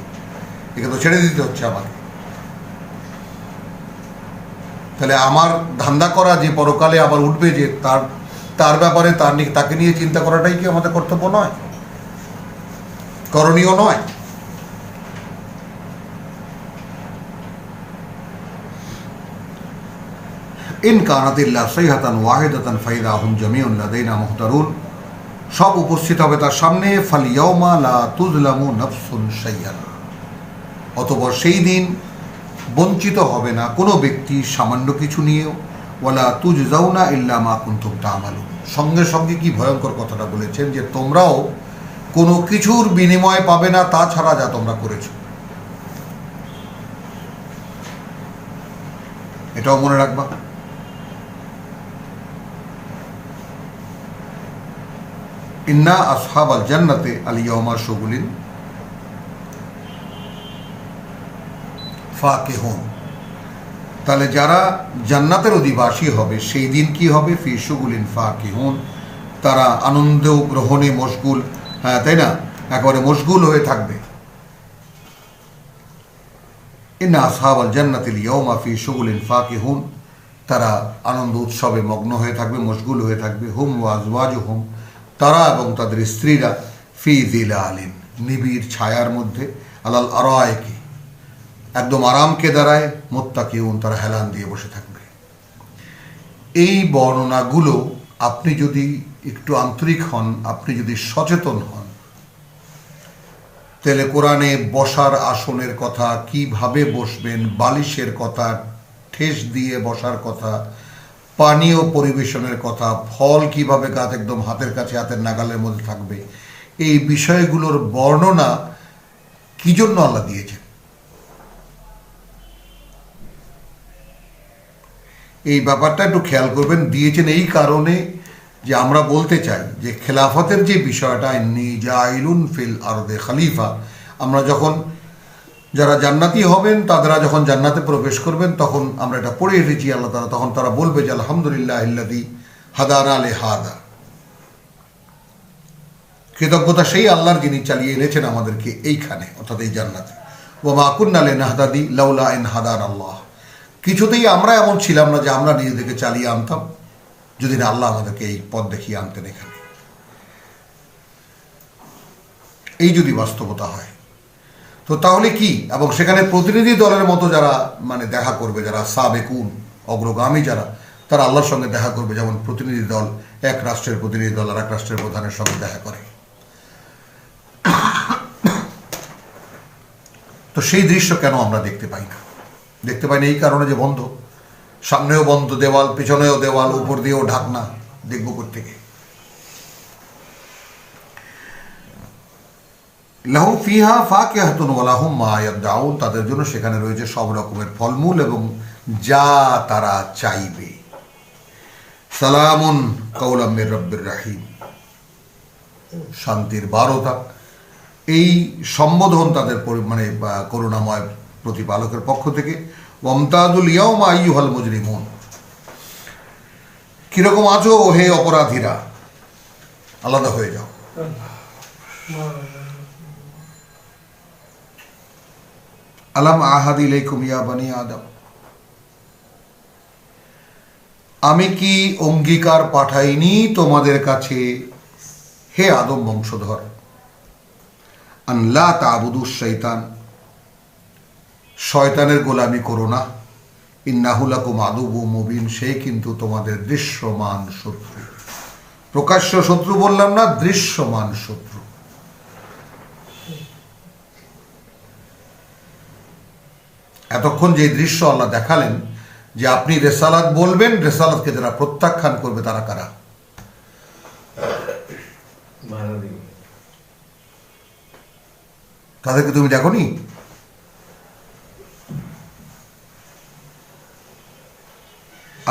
একে তো ছেড়ে দিতে হচ্ছে আমাকে। তাহলে আমার ধান্দা করা যে পরকালে আবার উঠবে, যে তার ব্যাপারে তাকে নিয়ে চিন্তা করাটাই কি আমাদের কর্তব্য নয়, করণীয় নয়? ইন কানাতিল্লাহ সাইহাতান ওয়াহিদাতান ফাইদা হুম জামিউন লাদাইনা মুহতারুন, সব উপস্থিত হবে তার সামনে। ফালিয়াউমা লা তুজলামু নাফসুন শাইআন, অতঃপর সেই দিন বঞ্চিত হবে না কোনো ব্যক্তি সামান্য কিছু নিয়েও। ওয়ালা তুজজাউনা ইল্লা মা কুনতুম তা'মালুন, সঙ্গে সঙ্গে কি ভয়ঙ্কর কথাটা বলেছেন, যে তোমরাও কোনো কিছুর বিনিময় পাবে না তাছাড়া যা তোমরা করেছো। এটাও মনে রাখবা। ইন্না আসহাবাল জান্নাতে আল ইয়াওমা শুগুলিন ফাকিহুন, তাহলে যারা জান্নাতের অধিবাসী হবে সেই দিন কি হবে? ফি শুগুলিন ফাকিহুন, তারা আনন্দ গ্রহণে মশগুল, হ্যাঁ তাই না, একেবারে মশগুল হয়ে থাকবে। ইন্না আসহাবাল জান্নাতিল ইয়াওমা ফি শুগুলিন ফাকিহুন, তারা আনন্দ উৎসবে মগ্ন হয়ে থাকবে, মশগুল হয়ে থাকবে। হুম ওয়া আজওয়াজুহুম, তারা এবং তাদের স্ত্রীরা ফি যিলালিন, নিবিড় ছায়ার মধ্যে, আলাল আরাইকি, একদম আরামকে দাঁড়ায়, মুত্তাকিউন, তারা হেলান দিয়ে বসে থাকবে। এই বর্ণনাগুলো আপনি যদি একটু আন্তরিক হন, আপনি যদি সচেতন হন, তাহলে কোরআনে বসার আসনের কথা, কিভাবে বসবেন, বালিশের কথা, ঠেস দিয়ে বসার কথা, পানীয় পরিবেশনের কথা, ফল কিভাবে গাছ একদম হাতের কাছে, হাতের নাগালের মধ্যে থাকবে, এই বিষয়গুলোর বর্ণনা কি জন্য আল্লাহ দিয়েছেন, এই ব্যাপারটা একটু খেয়াল করবেন। দিয়েছেন এই কারণে যে আমরা বলতে চাই যে খেলাফতের যে বিষয়টা, ইন্নী জাইলুন ফিল আরদে খলিফা, আমরা যখন যারা জান্নাতি হবেন তারা যখন জান্নাতে প্রবেশ করবেন, তখন আমরা এটা পড়ে এসেছি আল্লাহ তাআলা, তখন তারা বলবে যে আলহামদুলিল্লাহিল্লাযী হাদানা লিহাদা, কৃতজ্ঞতা সেই আল্লাহর যিনি চালিয়ে এনেছেন আমাদেরকে এইখানে, অর্থাৎ এই জান্নাতে। ওয়া মা কুন্না লিনাহতাদি লাউলা আন হাদানা আল্লাহ, কিছুতেই আমরা এমন ছিলাম না যে আমরা নিজেদেরকে চালিয়ে আনতাম যদি না আল্লাহ আমাদেরকে এই পথ দেখিয়ে আনতেন এখানে। এই যদি বাস্তবতা হয় তো তাহলে কি, এবং সেখানে প্রতিনিধি দলের মতো যারা মানে দেখা করবে, যারা সাবেকুন অগ্রগামী যারা, তারা আল্লাহর সঙ্গে দেখা করবে, যেমন প্রতিনিধি দল এক রাষ্ট্রের প্রতিনিধি দল আর এক রাষ্ট্রের প্রধানের সঙ্গে দেখা করে। তো সেই দৃশ্য কেন আমরা দেখতে পাই না? দেখতে পাই না এই কারণে যে বন্ধ, সামনেও বন্ধ দেওয়াল, পেছনেও দেওয়াল, উপর দিয়েও ঢাকনা, দেখবো কোত্থেকে? লাহু ফিহা ফাকিহাতুন ওয়া লাহুম মা ইয়াদউন, তাদের জন্য সেখানে রয়েছে সব রকমের ফলমূল এবং যা তারা চাইবে। সালামুন কাওলাম মির রাব্বির রাহিম, শান্তির বারতা, এই সম্বোধন তাদের মানে করুণাময় প্রতিপালকের পক্ষ থেকে। ওয়ামতাজুল ইয়াওমা আইয়ুহাল মুজরিমুন, কিরকম আছো হে অপরাধীরা, আলাদা হয়ে যাও। আলাম আহাদ ইলাইকুম ইয়া বানি আদম, আমি কি অঙ্গীকার পাঠাইনি তোমাদের কাছে হে আদম বংশধর, আন লা তা'বুদুশ শাইতান, শয়তানের গোলামি করো না, ইন্নাহু লাকুম আদুউম মুবিন, সে কিন্তু তোমাদের দৃশ্যমান শত্রু। প্রকাশ্য শত্রু বললাম না, দৃশ্যমান শত্রু। এতক্ষণ যে দৃশ্য আল্লাহ দেখালেন যে আপনি রেসালাত বলবেন, রেসালাতকে যারা প্রত্যাখ্যান করবে তারা কারা? তাদেরকে তুমি দেখোনি?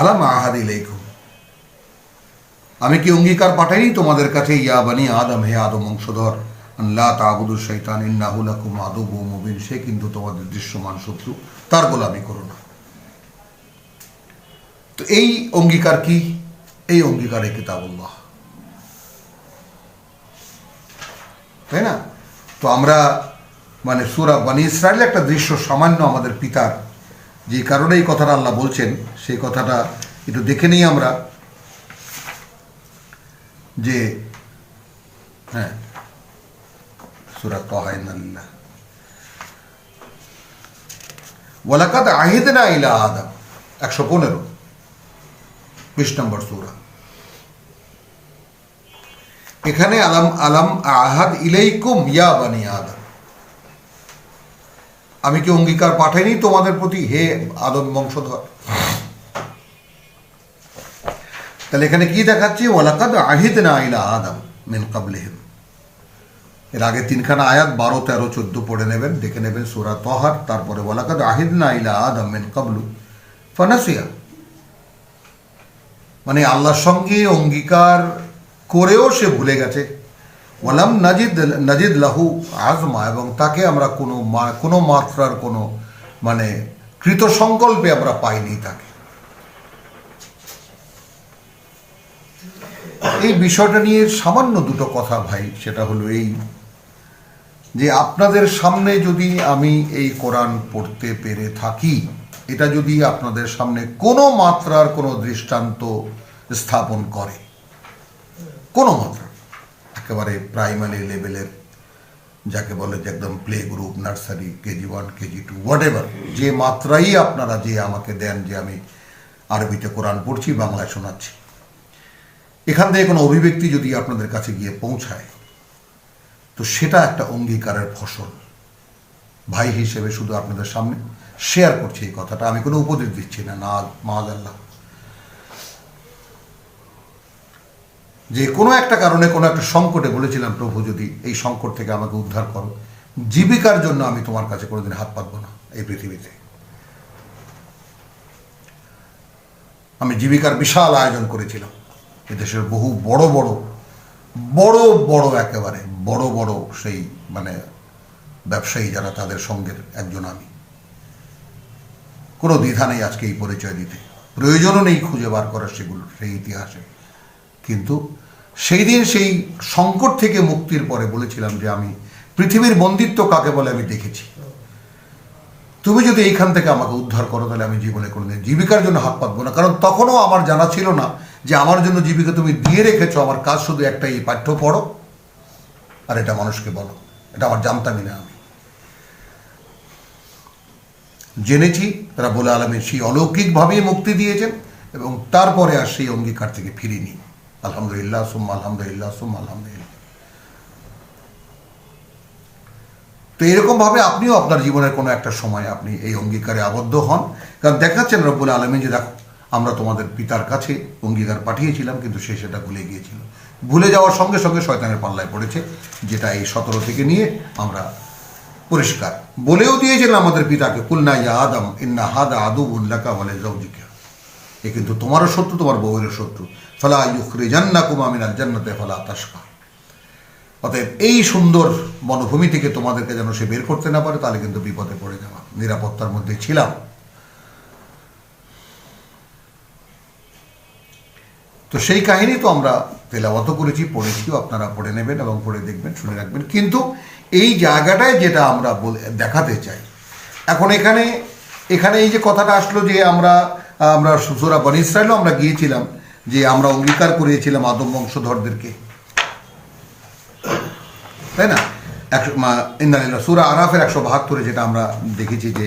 আলাম আহাদ ইলাইকুম, আমি কি অঙ্গীকার পাঠাইনি তোমাদের কাছে ইয়া বানি আদম, হে আদম বংশধর, লা তা'বুদুশ শাইতান ইন্নাহু লাকুম আদুউম মুবিন, সে কিন্তু তোমাদের দৃশ্যমান শত্রু, তার গোলামি করো না। তো এই অঙ্গীকার কি? এই অঙ্গীকারে কিতাবুল্লাহ, তাই না? তো আমরা মানে সূরা বনী ইসরাঈলের একটা দৃশ্য সামান্য আমাদের পিতার, যে কারণে এই কথাটা আল্লাহ বলছেন সেই কথাটা একটু দেখে নিই আমরা। যে হ্যাঁ, সূরা তাহা ইন্নাল্লাহ ওয়ালাকাদ আহিদনা ইলা আদম, 115 20 নম্বর সূরা। এখানে আলাম আহাদ ইলাইকুম ইয়া বানি আদম, আমি কি অঙ্গীকার পাঠাইনি তোমাদের প্রতি হে আদম বংশধর? তাহলে এখানে কি দেখাচ্ছি? ওয়ালাকাদ আহিদনা ইলা আদম মিন ক্বাবলিহিম। এর আগে তিনখানা আয়াত 12, 13, 14 পড়ে নেবেন, দেখে নেবেন সূরা তাহার। তারপরে ওয়ালাকাদ আহিদনা ইলা আদম মিন ক্বাবলু ফানাসিয়া, মানে আল্লাহর সঙ্গে অঙ্গীকার করেও সে ভুলে গেছে। ওয়ালাম নাজিদ লাহু আজমা, এবং তাকে আমরা কোনো মাত্রার কোনো মানে কৃত সংকল্পে আমরা পাইনি তাকে। এই বিষয়টা নিয়ে সামান্য দুটো কথা ভাই, সেটা হলো এই যে আপনাদের সামনে যদি আমি এই কোরআন পড়তে পেরে থাকি, এটা যদি আপনাদের সামনে কোনো মাত্রার কোনো দৃষ্টান্ত স্থাপন করে, কোনো মাত্রা, একেবারে প্রাইমারি লেভেলের, যাকে বলে যে একদম play group, nursery, KG 1, KG 2, what ever, যে মাত্রাই আপনারা যে আমাকে দেন যে আমি আরবিতে কোরআন পড়ছি, বাংলায় শোনাচ্ছি, এখান থেকে কোনো অভিব্যক্তি যদি আপনাদের কাছে গিয়ে পৌঁছায়, তো সেটা একটা অঙ্গীকারের ফসল। ভাই হিসেবে শুধু আপনাদের সামনে শেয়ার করছি এই কথাটা, আমি কোনো উপদেশ দিচ্ছি না, না মাআযাল্লাহ। যে কোনো একটা কারণে কোনো একটা সংকটে বলেছিলাম, প্রভু যদি এই সংকট থেকে আমাকে উদ্ধার করো, জীবিকার জন্য আমি তোমার কাছে কোনোদিন হাত পাতবো না এই পৃথিবীতে। আমি জীবিকার বিশাল আয়োজন করেছিলাম, এদেশের বহু বড় বড় একেবারে বড় বড় সেই মানে ব্যবসায়ী যারা, তাদের সঙ্গের একজন আমি। কোনো দ্বিধা নেই আজকে এই পরিচয় দিতে, প্রয়োজনও নেই খুঁজে বার করার সেগুলো সেই ইতিহাসে। কিন্তু সেই দিন সেই সংকট থেকে মুক্তির পরে বলেছিলাম যে আমি পৃথিবীর বন্দিত্ব কাকে বলে আমি দেখেছি, তুমি যদি এইখান থেকে আমাকে উদ্ধার করো তাহলে আমি জীবনে কোনোদিন জীবিকার জন্য হাত পাতবো না, কারণ তখনও আমার জানা ছিল না যে আমার জন্য জীবিকা তুমি দিয়ে রেখেছো। আমার কাজ শুধু একটাই, এই পাঠ্য পড়ো আর এটা মানুষকে বলো। এটা আমার জানতামই না। আমি জেনেছি তারা বলে আলমীর সেই অলৌকিকভাবেই মুক্তি দিয়েছেন এবং তারপরে আর সেই অঙ্গীকার থেকে ফিরিনি। আলহামদুলিল্লাহ সুম্মা আলহামদুলিল্লাহ সুম্মা আলহামদুলিল্লাহ। তো এরকমভাবে আপনিও আপনার জীবনের কোনো একটা সময় আপনি এই অঙ্গীকারে আবদ্ধ হন, কারণ দেখাচ্ছেন রব্বুল আলমীন যে দেখো আমরা তোমাদের পিতার কাছে অঙ্গীকার পাঠিয়েছিলাম, কিন্তু সে সেটা ভুলে গিয়েছিল। ভুলে যাওয়ার সঙ্গে সঙ্গে শয়তানের পাল্লায় পড়েছে, যেটা এই 17 থেকে নিয়ে আমরা পরিষ্কার বলেও দিয়েছিলেন আমাদের পিতাকে, কুলনা ইয়া আদম ইন্না হাদা আদুউন লাকা ওয়া লিজাওজিকা, এ কিন্তু তোমারও শত্রু, তোমার বউয়েরও শত্রু। ফালা ইউখরিজান্নাকুমা মিনাল জান্নাতি ফালা তাশকা। অতএব এই সুন্দর বনভূমি থেকে তোমাদেরকে যেন সে বের করতে না পারে, তাহলে কিন্তু বিপদে পড়ে যাওয়া। নিরাপত্তার মধ্যে ছিলাম। তো সেই কাহিনী তো আমরা তেলাওয়াত করেছি, পড়েছিও, আপনারা পড়ে নেবেন এবং পড়ে দেখবেন, শুনে রাখবেন। কিন্তু এই জায়গাটায় যেটা আমরা দেখাতে চাই এখন, এখানে এই যে কথাটা আসলো যে আমরা সূরা বনী ইসরাঈলও আমরা গিয়েছিলাম যে আমরা অঙ্গীকার করিয়েছিলাম আদম বংশধরদেরকে, তাই না? সূরা আরাফের 172 যেটা আমরা দেখেছি যে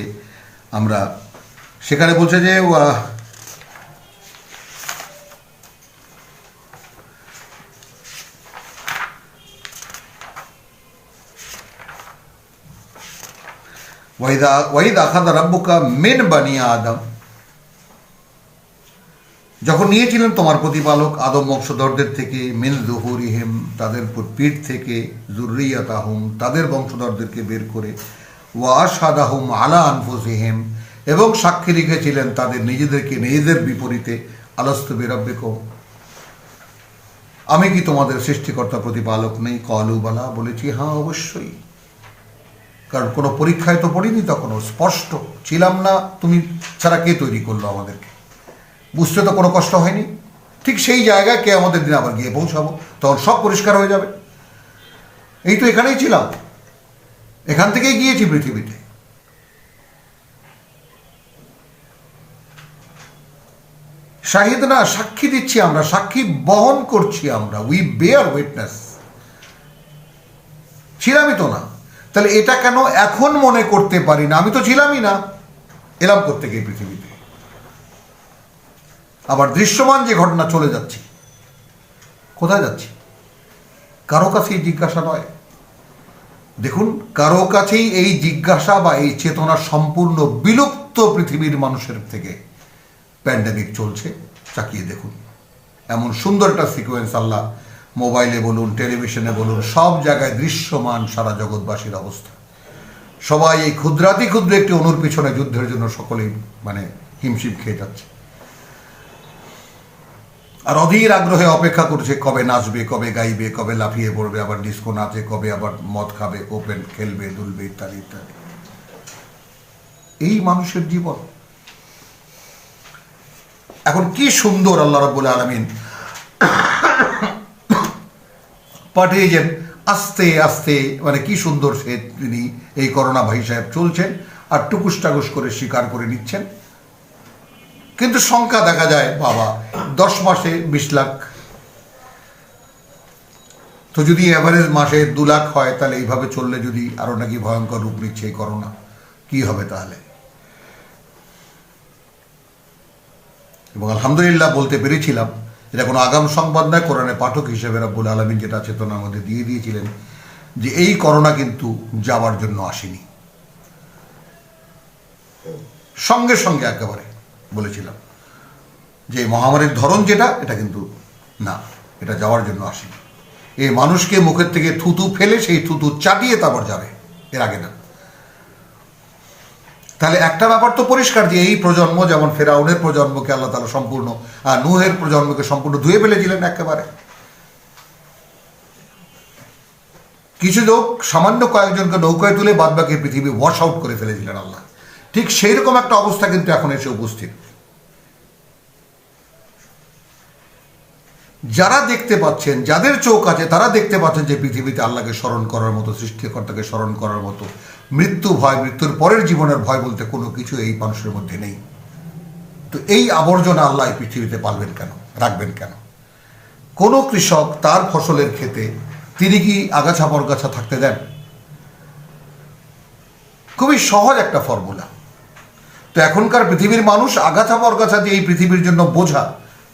আমরা সেখানে বলছে যে ওয়াইদ আখাযা রাব্বুকা মিন বানি আদম, যখন নিয়েছিলেন তোমার প্রতিপালক আদম বংশধরদের থেকে, মিন যুহুরিহিম তাদের পিঠ থেকে, যুররিয়াতাহুম তাদের বংশধরদেরকে বের করে, ওয়া আশহাদাহুম আলা আনফুসিহিম এবং সাক্ষী রেখেছিলেন তাদের নিজেদেরকে নিজেদের বিপরীতে, আলাস্তু বিরাব্বিকুম আমি কি তোমাদের সৃষ্টিকর্তা প্রতিপালক নেই? ক্বালু বালা বলেছি হ্যাঁ অবশ্যই, কারণ কোনো পরীক্ষায় তো পড়িনি, তখনও স্পষ্ট ছিলাম না তুমি ছাড়া কে তৈরি করলো আমাদেরকে, বুঝতে তো কোনো কষ্ট হয়নি। ঠিক সেই জায়গায় কে আমাদের দিন আবার গিয়ে পৌঁছাবো, তখন সব পরিষ্কার হয়ে যাবে। এই তো এখানেই ছিলাম, এখান থেকেই গিয়েছি পৃথিবীতে। শাহিদ না, সাক্ষী দিচ্ছি আমরা, সাক্ষী বহন করছি আমরা, উই বেয়ার উইটনেস। ছিলামই তো না, তাহলে এটা কেন এখন মনে করতে পারি না? আমি তো ছিলামই না, এলাম করতে গিয়ে পৃথিবীতে। আবার দৃশ্যমান যে ঘটনা, চলে যাচ্ছি, কোথায় যাচ্ছি? কারো কাছেই জিজ্ঞাসা নয়। দেখুন, কারো কাছেই এই জিজ্ঞাসা বা এই চেতনা সম্পূর্ণ বিলুপ্ত পৃথিবীর মানুষের থেকে প্যান্ডেমিক চলছে। চাকিয়ে দেখুন, এমন সুন্দর একটা সিকোয়েন্স আল্লাহ মোবাইলে বলুন, টেলিভিশনে বলুন, সব জায়গায় দৃশ্যমান সারা জগৎবাসীর অবস্থা। সবাই এই ক্ষুদ্রাতি ক্ষুদ্র একটি অনুর পিছনে যুদ্ধের জন্য সকলেই হিমশিম খেয়ে যাচ্ছে, আর অধীর আগ্রহে অপেক্ষা করছে কবে নাচবে, কবে গাইবে, কবে লাফিয়ে পড়বে, আবার ডিস্কো নাচে, কবে আবার মদ খাবে, ওপেন খেলবে, দুলবে, ইত্যাদি ইত্যাদি। এই মানুষের জীবন। এখন কি সুন্দর আল্লাহ রাব্বুল আলামিন পাঠিয়েছেন আস্তে আস্তে, কি সুন্দর সে তিনি এই করোনা ভাই সাহেব চলছেন আর টুকুস টাকুস করে স্বীকার করে নিচ্ছেন। কিন্তু সংখ্যা দেখা যায় বাবা 10 মাসে 20 লাখ। তো যদি অ্যাভারেজ মাসে 2 লাখ হয়, তাহলে এইভাবে চললে যদি আরো নাকি ভয়ঙ্কর রূপ নিচ্ছে এই করোনা, কি হবে তাহলে? এবং আলহামদুলিল্লাহ বলতে পেরেছিলাম, এটা কোনো আগাম সংবাদ নয়, কোরআনের পাঠক হিসেবে রাব্বুল আলামিন যেটা চেতনার মধ্যে দিয়ে দিয়েছিলেন যে এই করোনা কিন্তু যাওয়ার জন্য আসেনি। সঙ্গে সঙ্গে একেবারে বলেছিলাম যে মহামারীর ধরন যেটা, এটা কিন্তু না, এটা যাওয়ার জন্য আসেনি। এই মানুষকে মুখের থেকে থুতু ফেলে সেই থুতু চাটিয়ে তারপর যাবে, এর আগে না। তাহলে একটা ব্যাপার তো পরিষ্কার যে এই প্রজন্ম, যেমন ফেরাউনের প্রজন্মকে আল্লাহ তাআলা সম্পূর্ণ, আর নূহের প্রজন্মকে সম্পূর্ণ ধুয়ে ফেলেছিলেন একেবারে। কিছু লোক সামান্য কয়েকজনকে নৌকায় তুলে বাদবাকি পৃথিবী ওয়াশ আউট করে ফেলেছিলেন আল্লাহ। ঠিক সেই রকম একটা অবস্থা কিন্তু এখন এসে উপস্থিত। যারা দেখতে পাচ্ছেন, যাদের চোখ আছে, তারা দেখতে পাচ্ছেন যে পৃথিবীতে আল্লাহকে স্মরণ করার মতো, সৃষ্টিকর্তাকে স্মরণ করার মতো, মৃত্যু ভয়, মৃত্যুর পরের জীবনের ভয় বলতে কোনো কিছু এই মানুষের মধ্যে নেই। তো এই আবর্জনা আল্লাহ এই পৃথিবীতে পালবেন কেন, রাখবেন কেন? কোনো কৃষক তার ফসলের ক্ষেতে তিনি কি আগাছা পরগাছা থাকতে দেন? খুবই সহজ একটা ফর্মুলা। তো এখনকার পৃথিবীর মানুষ আগাছা পরগাছা যে এই পৃথিবীর জন্য বোঝা,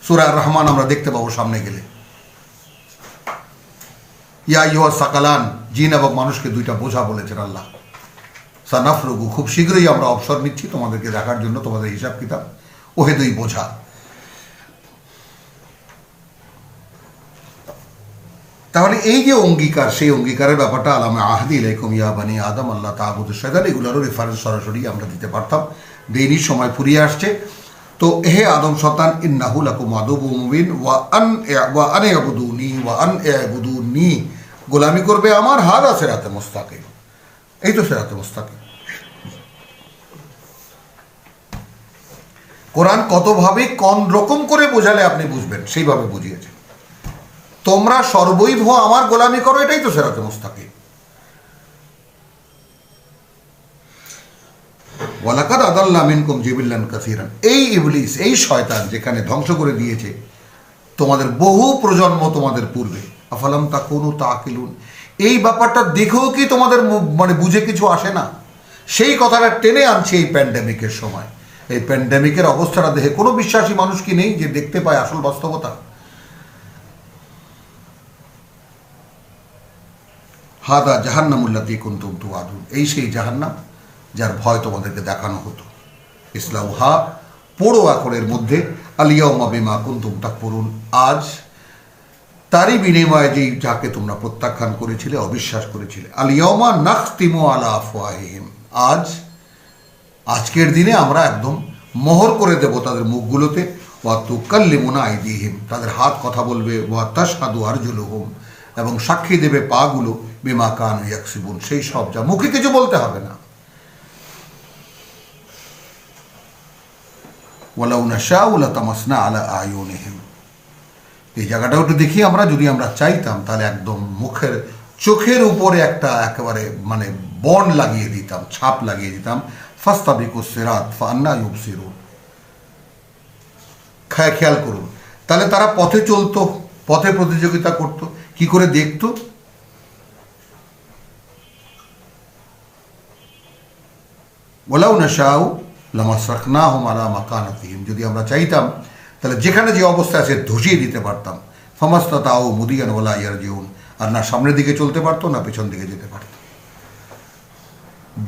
সূরা রহমান আমরা দেখতে পাবো সামনে গেলে। ইয়া ইউহা সাকালান, জিন এবং মানুষকে দুইটা বোঝা বলেছেন আল্লাহ। সানাফরুগু, খুব শীঘ্রই আমরা অবসর নিচ্ছি তোমাদেরকে দেখার জন্য, তোমাদের হিসাব কিতাব। ওহে দুই বোঝা। তাহলে এই যে অঙ্গীকার, সেই অঙ্গীকারের ব্যাপারটা আলামে আহদি ইলাইকুম ইয়া বানি আদম আল্লাহ তা'বুদু শাইতান, এগুলোরও রেফারেন্স সরাসরি আমরা দিতে পারতাম, দেইনি, সময় ফুরিয়ে আসছে। তো হে আদম সন্তান, ইন্নাহু লাকুম আদুউম মুবিন ওয়া আন ইয়াবুদুনি, গোলামি করবে আমার, হাদা সিরাতে মুস্তাকিম, এই তো সিরাতে মুস্তাকিম। কোরআন কতভাবে কোন রকম করে বোঝালে আপনি বুঝবেন, সেইভাবে বুঝিয়েছে। তোমরা সর্বৈব আমার গোলামি করো, এটাই তো সিরাতে মুস্তাকিম। ওয়ালাকাদ আদাল্লা মিনকুম জিবিল্লান কাসীরান, এই ইবলিস, এই শয়তান যেখানে ধ্বংস করে দিয়েছে তোমাদের বহু প্রজন্ম তোমাদের পূর্বে। আফালাম তাকুনু তাকিলুন, এই ব্যাপারটা দেখেও কি তোমাদের মানে বুঝে কিছু আসে না? সেই কথাটা টেনে আনছে এই প্যান্ডেমিকের সময়। এই প্যান্ডেমিকের অবস্থাটা দেখে কোনো বিশ্বাসী মানুষ কি নেই যে দেখতে পায় আসল বাস্তবতা? হাদা জাহান্নামুল্লাতী কুনতুম তুআদুন, এই সেই জাহান্নাম যার ভয় তোমাদেরকে দেখানো হতো। ইসলাউহা, পড়ো আখরের মধ্যে, আলিয়াউমা বিমা কুনতুম তাকফুরুন, আজ তারই বিনিময়ে যেই যাকে তোমরা প্রত্যাখ্যান করেছিলে, অবিশ্বাস করেছিলে। আলিয়াউমা নাখতিমু আলা আফওয়াহিহিম, আজকের দিনে আমরা একদম মোহর করে দেব তাদের মুখগুলোতে। ওয়া তুকাল্লিমুনা আইদিহিম, তাদের হাত কথা বলবে। ওয়া তাশহাদু আরজুলুহুম, এবং সাক্ষী দেবে পাগুলো। বিমা কানু ইয়াকসিবুন, সেই সব যা, মুখে কিছু বলতে হবে না। ওয়ালাউ নাশাউ লাতামাসনা আলা আয়ুনিহিম, এই জায়গাটাও একটু দেখি আমরা, যদি আমরা চাইতাম তাহলে একদম মুখের, চোখের উপরে একটা একেবারে মানে বন্ড লাগিয়ে দিতাম, ছাপ লাগিয়ে দিতাম। ফাস্তাবিকুস সিরাত ফাআন্না ইউবসিরুন, খেয়াল করুন, তাহলে তারা পথে চলতো, পথে প্রতিযোগিতা করত, কি করে দেখতো? ওয়ালাউ নাশাউ লামাসরাখনাহুম আলা মাকানাতিহিম, যদি আমরা চাইতাম তাহলে যেখানে যে অবস্থা আছে ধসিয়ে দিতে পারতাম। ফামাস্তাতাউ মুদিয়ান ওয়ালা ইয়ারজিউন, আর না সামনের দিকে চলতে পারতো না পেছন দিকে যেতে পারতো।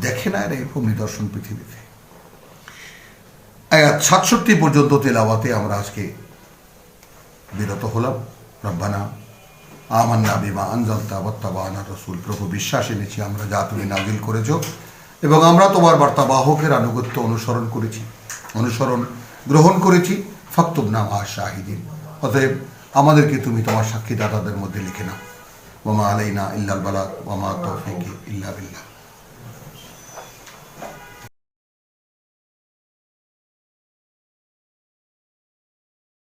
দেখে না এরকম নিদর্শন পৃথিবীতে। আয়াত ৬৭ পর্যন্ত তেলাওয়াতে আমরা আজকে বিরত হলাম। রব্বানা আমান্না বিমা আনজালতা ওয়াত্তাবা'না রাসূল, প্রভু বিশ্বাস এনেছি আমরা যা তুমি নাজিল করেছো, এবং আমরা তোমার বার্তাবাহকের আনুগত্য অনুসরণ গ্রহণ করেছি। ফাকতুবনা মা শাহিদিন, অতএব আমাদেরকে তুমি তোমার সাক্ষীদাতাদের মধ্যে লিখে নাও। ওয়া মা আলাইনা ইল্লাল বালাগ ওয়া মা তাওফীকি ইল্লা বিল্লাহ।